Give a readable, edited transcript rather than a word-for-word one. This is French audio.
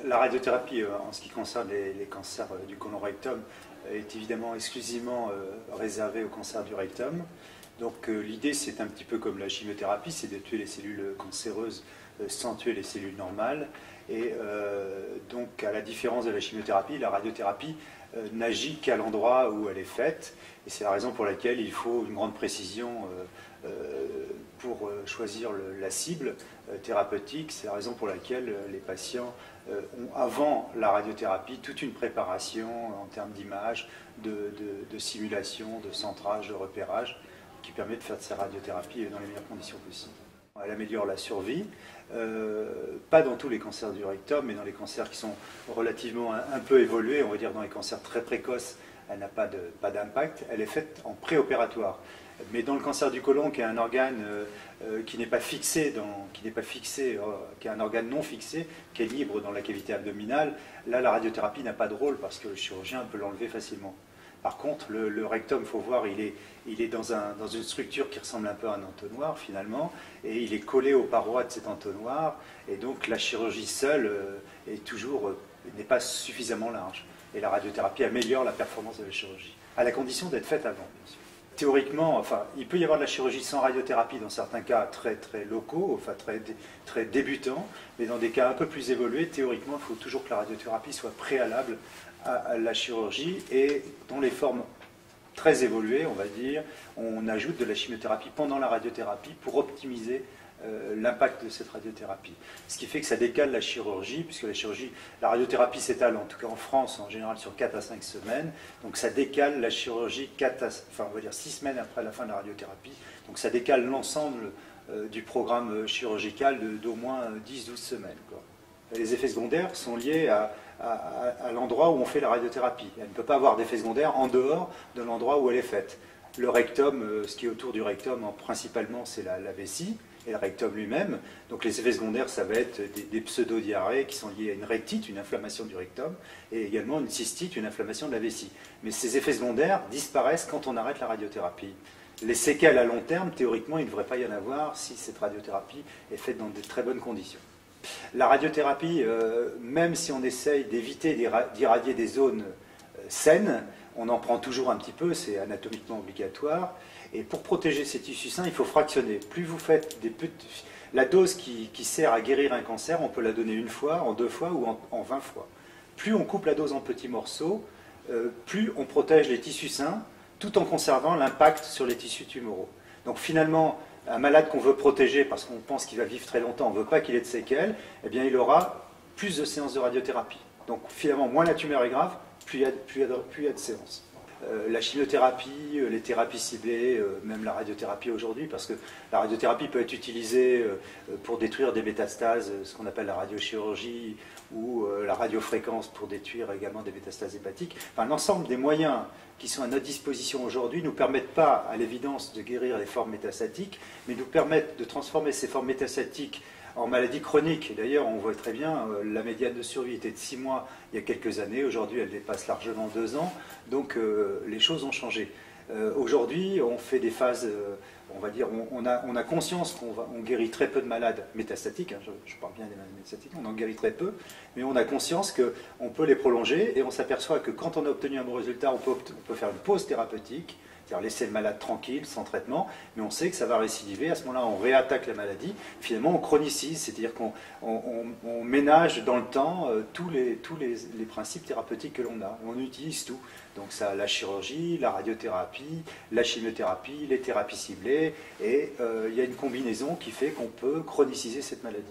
La radiothérapie, en ce qui concerne les cancers du côlon rectum, est évidemment exclusivement réservée au cancer du rectum. Donc l'idée, c'est un petit peu comme la chimiothérapie, c'est de tuer les cellules cancéreuses sans tuer les cellules normales. Et donc, à la différence de la chimiothérapie, la radiothérapie n'agit qu'à l'endroit où elle est faite. Et c'est la raison pour laquelle il faut une grande précision pour choisir la cible thérapeutique. C'est la raison pour laquelle les patients ont, avant la radiothérapie, toute une préparation en termes d'image, de simulation, de centrage, de repérage, qui permet de faire de ces radiothérapies dans les meilleures conditions possibles. Elle améliore la survie, pas dans tous les cancers du rectum, mais dans les cancers qui sont relativement un peu évolués, on va dire dans les cancers très précoces, elle n'a pas d'impact, elle est faite en préopératoire. Mais dans le cancer du côlon, qui est un organe qui n'est pas fixé, qui est un organe non fixé, qui est libre dans la cavité abdominale, là la radiothérapie n'a pas de rôle parce que le chirurgien peut l'enlever facilement. Par contre, le rectum, il faut voir, il est dans une structure qui ressemble un peu à un entonnoir finalement, et il est collé aux parois de cet entonnoir, et donc la chirurgie seule n'est pas suffisamment large. Et la radiothérapie améliore la performance de la chirurgie, à la condition d'être faite avant, bien sûr. Théoriquement, enfin, il peut y avoir de la chirurgie sans radiothérapie dans certains cas très, très locaux, enfin très débutants, mais dans des cas un peu plus évolués, théoriquement, il faut toujours que la radiothérapie soit préalable à la chirurgie, et dans les formes très évoluées, on va dire, on ajoute de la chimiothérapie pendant la radiothérapie pour optimiser l'impact de cette radiothérapie. Ce qui fait que ça décale la chirurgie, puisque la radiothérapie s'étale, en tout cas en France, en général sur 4 à 5 semaines, donc ça décale la chirurgie 6 semaines après la fin de la radiothérapie, donc ça décale l'ensemble du programme chirurgical d'au moins 10-12 semaines, quoi. Les effets secondaires sont liés à l'endroit où on fait la radiothérapie. Elle ne peut pas avoir d'effets secondaires en dehors de l'endroit où elle est faite. Le rectum, ce qui est autour du rectum, principalement, c'est la vessie et le rectum lui-même. Donc les effets secondaires, ça va être des pseudo-diarrhées qui sont liées à une rectite, une inflammation du rectum, et également une cystite, une inflammation de la vessie. Mais ces effets secondaires disparaissent quand on arrête la radiothérapie. Les séquelles à long terme, théoriquement, il ne devrait pas y en avoir si cette radiothérapie est faite dans de très bonnes conditions. La radiothérapie, même si on essaye d'éviter d'irradier des zones saines, on en prend toujours un petit peu, c'est anatomiquement obligatoire. Et pour protéger ces tissus sains, il faut fractionner. Plus vous faites la dose qui sert à guérir un cancer, on peut la donner 1 fois, en 2 fois ou en 20 fois. Plus on coupe la dose en petits morceaux, plus on protège les tissus sains, tout en conservant l'impact sur les tissus tumoraux. Donc finalement, un malade qu'on veut protéger parce qu'on pense qu'il va vivre très longtemps, on ne veut pas qu'il ait de séquelles, eh bien il aura plus de séances de radiothérapie. Donc finalement, moins la tumeur est grave, plus il y a de séances. La chimiothérapie, les thérapies ciblées, même la radiothérapie aujourd'hui, parce que la radiothérapie peut être utilisée pour détruire des métastases, ce qu'on appelle la radiochirurgie, ou la radiofréquence pour détruire également des métastases hépatiques. Enfin, l'ensemble des moyens qui sont à notre disposition aujourd'hui ne nous permettent pas, à l'évidence, de guérir les formes métastatiques, mais nous permettent de transformer ces formes métastatiques en maladies chroniques. D'ailleurs, on voit très bien, la médiane de survie était de 6 mois il y a quelques années. Aujourd'hui, elle dépasse largement 2 ans. Donc, les choses ont changé. Aujourd'hui, on fait des phases, on va dire, on a conscience qu'on guérit très peu de malades métastatiques. Hein, je parle bien des malades métastatiques, on en guérit très peu. Mais on a conscience qu'on peut les prolonger et on s'aperçoit que quand on a obtenu un bon résultat, on peut faire une pause thérapeutique, c'est-à-dire laisser le malade tranquille, sans traitement, mais on sait que ça va récidiver. À ce moment-là, on réattaque la maladie. Finalement, on chronicise, c'est-à-dire qu'on ménage dans le temps tous les principes thérapeutiques que l'on a. On utilise tout. Donc ça, la chirurgie, la radiothérapie, la chimiothérapie, les thérapies ciblées, et il y a une combinaison qui fait qu'on peut chroniciser cette maladie.